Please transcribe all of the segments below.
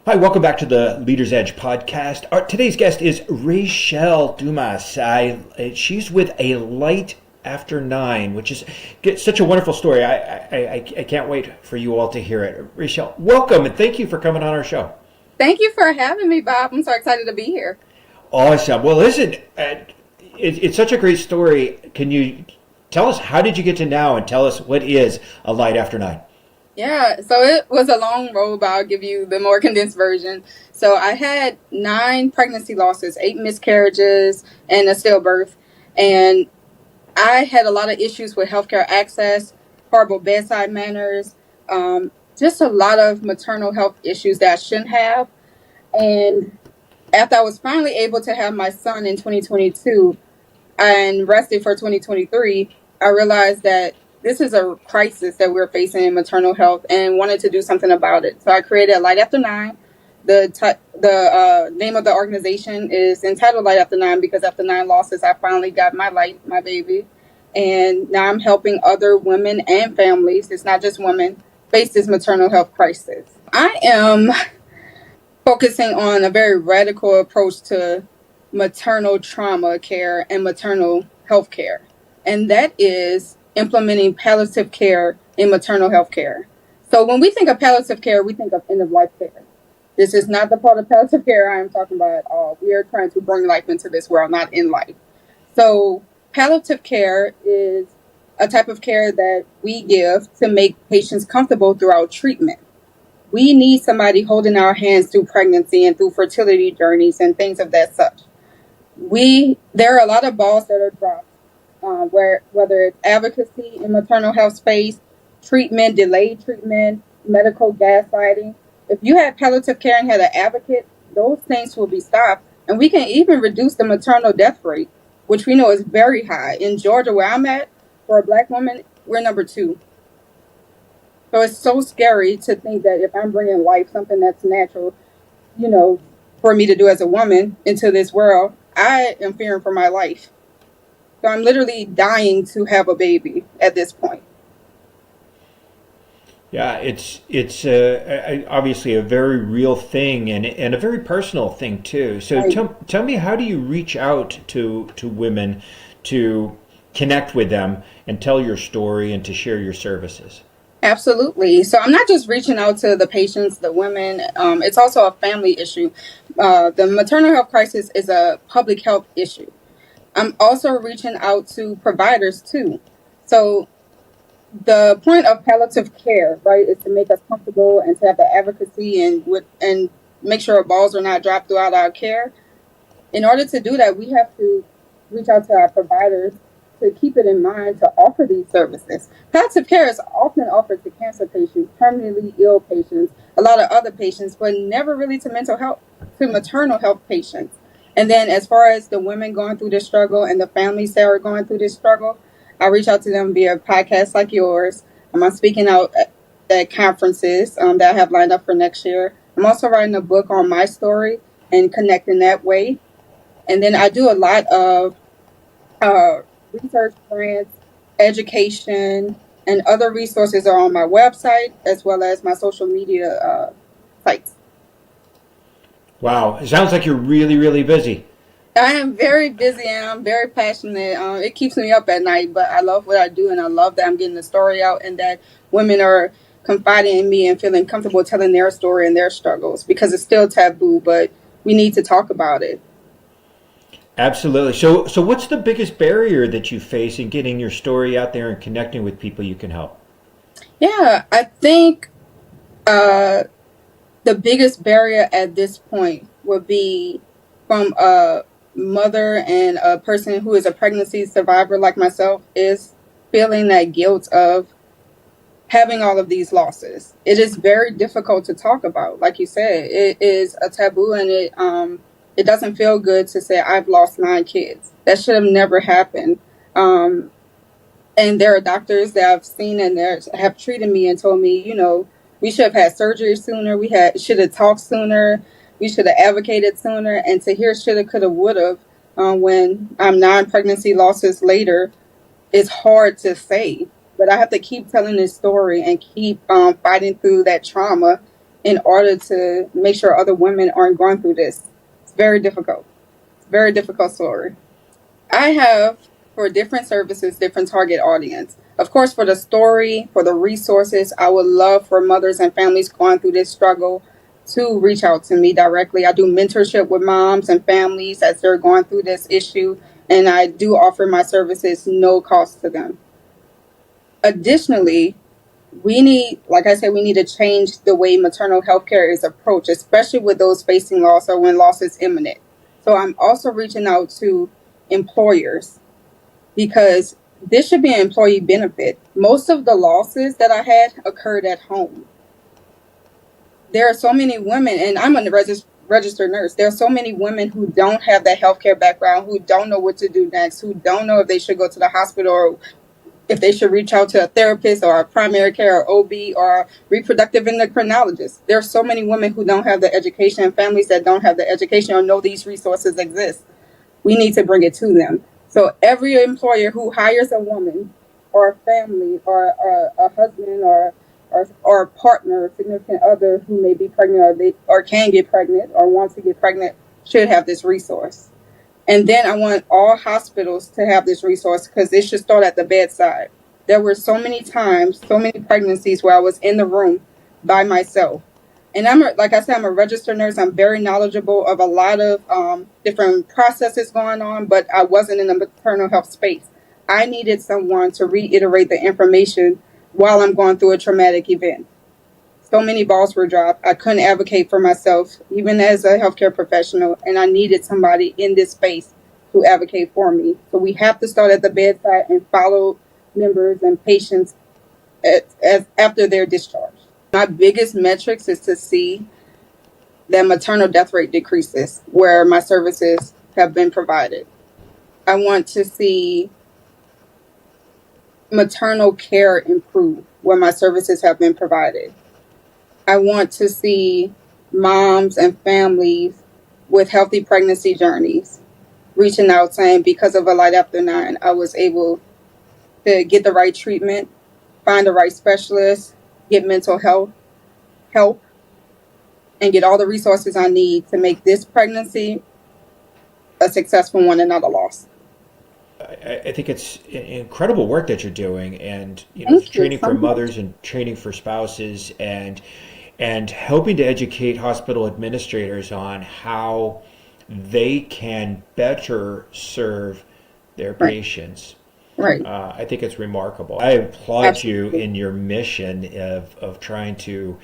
Hi, welcome back to the Leader's Edge podcast. Today's guest is Rachell Dumas. She's with A Light After Nine, which is such a wonderful story. I can't wait for you all to hear it. Rachell, welcome and thank you for coming on our show. Thank you for having me, Bob. I'm so excited to be here. Awesome. Well, listen, it's such a great story. Can you tell us how did you get to now and tell us what is A Light After Nine? Yeah, so it was a long road, but I'll give you the more condensed version. So I had 9 pregnancy losses, 8 miscarriages, and a stillbirth. And I had a lot of issues with healthcare access, horrible bedside manners, just a lot of maternal health issues that I shouldn't have. And after I was finally able to have my son in 2022 and rested for 2023, I realized that this is a crisis that we're facing in maternal health and wanted to do something about it. So I created Light After Nine. The name of the organization is entitled Light After Nine because after 9 losses, I finally got my light, my baby. And now I'm helping other women and families, it's not just women, face this maternal health crisis. I am focusing on a very radical approach to maternal trauma care and maternal health care. And that is implementing palliative care in maternal health care. So when we think of palliative care, we think of end of life care. This is not the part of palliative care I am talking about at all. We are trying to bring life into this world, not in life. So palliative care is a type of care that we give to make patients comfortable throughout treatment. We need somebody holding our hands through pregnancy and through fertility journeys and things of that such. There are a lot of balls that are dropped, whether it's advocacy in maternal health space, treatment, delayed treatment, medical gaslighting. If you had palliative care and had an advocate, those things will be stopped, and we can even reduce the maternal death rate, which we know is very high. In Georgia, where I'm at, for a Black woman, we're number 2. So it's so scary to think that if I'm bringing life, something that's natural, you know, for me to do as a woman into this world, I am fearing for my life. So I'm literally dying to have a baby at this point. Yeah, it's obviously a very real thing and a very personal thing too. So Right. tell me, how do you reach out to women to connect with them and tell your story and to share your services? Absolutely. So I'm not just reaching out to the patients, the women. It's also a family issue. The maternal health crisis is a public health issue. I'm also reaching out to providers too. So the point of palliative care, right, is to make us comfortable and to have the advocacy and make sure our balls are not dropped throughout our care. In order to do that, we have to reach out to our providers to keep it in mind to offer these services. Palliative care is often offered to cancer patients, terminally ill patients, a lot of other patients, but never really to mental health, to maternal health patients. And then as far as the women going through this struggle and the families that are going through this struggle, I reach out to them via podcasts like yours. I'm speaking out at conferences that I have lined up for next year. I'm also writing a book on my story and connecting that way. And then I do a lot of uh, research grants, education, and other resources are on my website as well as my social media sites. Wow, it sounds like you're really, really busy. I am very busy and I'm very passionate. It keeps me up at night, but I love what I do and I love that I'm getting the story out and that women are confiding in me and feeling comfortable telling their story and their struggles because it's still taboo, but we need to talk about it. Absolutely. So what's the biggest barrier that you face in getting your story out there and connecting with people you can help? Yeah, I think uh, the biggest barrier at this point would be from a mother and a person who is a pregnancy survivor like myself is feeling that guilt of having all of these losses. It is very difficult to talk about. Like you said, it is a taboo and it doesn't feel good to say I've lost 9 kids. That should have never happened. Um, and there are doctors that I've seen and that have treated me and told me, we should have had surgery sooner. Should have talked sooner. We should have advocated sooner. And to hear shoulda, coulda, woulda, when I'm 9 pregnancy losses later, it's hard to say. But I have to keep telling this story and keep fighting through that trauma in order to make sure other women aren't going through this. It's very difficult. It's a very difficult story. I have, for different services, different target audience. Of course, for the story, for the resources, I would love for mothers and families going through this struggle to reach out to me directly. I do mentorship with moms and families as they're going through this issue, and I do offer my services no cost to them. Additionally, like I said, we need to change the way maternal health care is approached, especially with those facing loss or when loss is imminent. So I'm also reaching out to employers because this should be an employee benefit. Most of the losses that I had occurred at home. There are so many women, and I'm a registered nurse. There are so many women who don't have that healthcare background, who don't know what to do next, who don't know if they should go to the hospital or if they should reach out to a therapist or a primary care or OB or a reproductive endocrinologist. There are so many women who don't have the education and families that don't have the education or know these resources exist. We need to bring it to them. So every employer who hires a woman or a family or a husband or a partner, significant other who may be pregnant or can get pregnant or wants to get pregnant should have this resource. And then I want all hospitals to have this resource because it should start at the bedside. There were so many times, so many pregnancies where I was in the room by myself. And like I said, I'm a registered nurse. I'm very knowledgeable of a lot of different processes going on, but I wasn't in the maternal health space. I needed someone to reiterate the information while I'm going through a traumatic event. So many balls were dropped. I couldn't advocate for myself, even as a healthcare professional, and I needed somebody in this space to advocate for me. So we have to start at the bedside and follow members and patients after their discharge. My biggest metrics is to see that maternal death rate decreases where my services have been provided. I want to see maternal care improve where my services have been provided. I want to see moms and families with healthy pregnancy journeys reaching out saying, because of a light after 9, I was able to get the right treatment, find the right specialist, get mental health help, and get all the resources I need to make this pregnancy a successful one and not a loss. I think it's incredible work that you're doing, and training for Thank you. mothers and training for spouses, and helping to educate hospital administrators on how they can better serve their Right, patients. right. I think it's remarkable. I applaud you Absolutely. in your mission of trying to.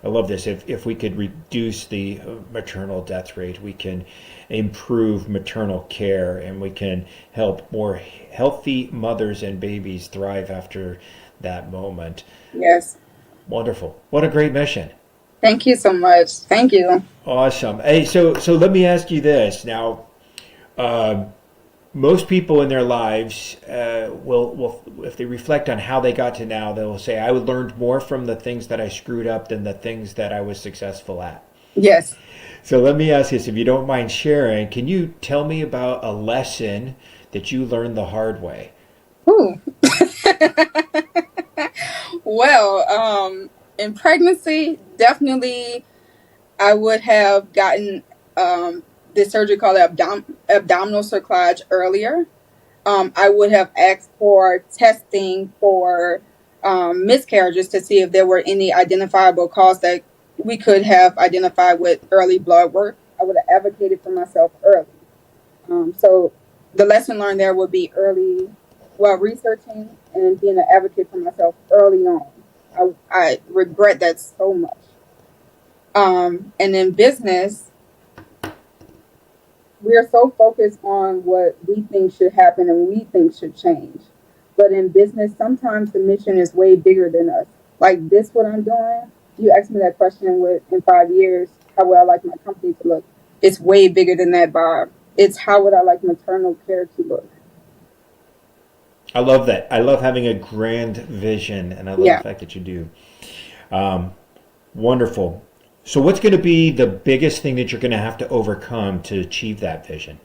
I love this. If we could reduce the maternal death rate, we can improve maternal care, and we can help more healthy mothers and babies thrive after that moment. Yes. Wonderful. What a great mission. Thank you so much. Thank you. Awesome. Hey, so let me ask you this now. Most people in their lives will, if they reflect on how they got to now, they will say, I learned more from the things that I screwed up than the things that I was successful at. Yes. So let me ask this, if you don't mind sharing, can you tell me about a lesson that you learned the hard way? Ooh. Well, in pregnancy, definitely I would have gotten this surgery called abdominal cerclage earlier. I would have asked for testing for miscarriages to see if there were any identifiable cause that we could have identified with early blood work. I would have advocated for myself early. So the lesson learned there would be researching and being an advocate for myself early on. I regret that so much. And in business, we are so focused on what we think should happen and we think should change. But in business, sometimes the mission is way bigger than us. Like this, what I'm doing, you asked me that question in 5 years, how would I like my company to look? It's way bigger than that, Bob. It's how would I like maternal care to look? I love that. I love having a grand vision, and I love Yeah, the fact that you do. Wonderful. So what's going to be the biggest thing that you're going to have to overcome to achieve that vision?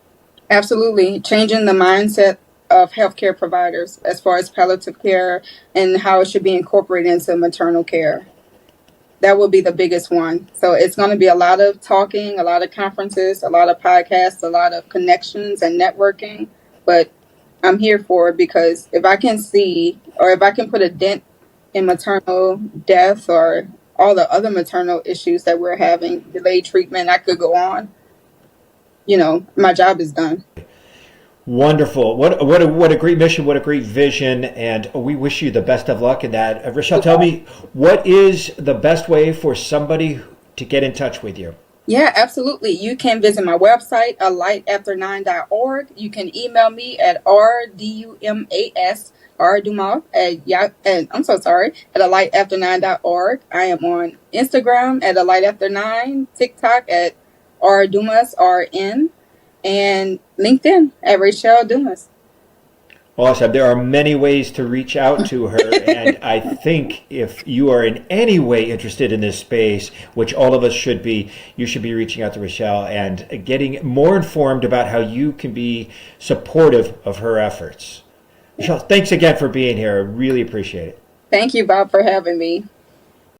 absolutely. Changing the mindset of healthcare providers as far as palliative care and how it should be incorporated into maternal care. That will be the biggest one. So it's going to be a lot of talking, a lot of conferences, a lot of podcasts, a lot of connections and networking. But I'm here for it because if I can see or if I can put a dent in maternal death or all the other maternal issues that we're having, delayed treatment, I could go on. My job is done. Wonderful. What a great mission, what a great vision, and we wish you the best of luck in that. Rachell, tell me, what is the best way for somebody to get in touch with you? Yeah, absolutely. You can visit my website, alighafter9.org. You can email me at rdumas, rdumas at alighafter9.org. I am on Instagram at alighafter9, TikTok at rdumasrn, and LinkedIn at Rachell Dumas. Awesome. There are many ways to reach out to her, and I think if you are in any way interested in this space, which all of us should be, you should be reaching out to Rachell and getting more informed about how you can be supportive of her efforts. Rachell, thanks again for being here. I really appreciate it. Thank you, Bob, for having me.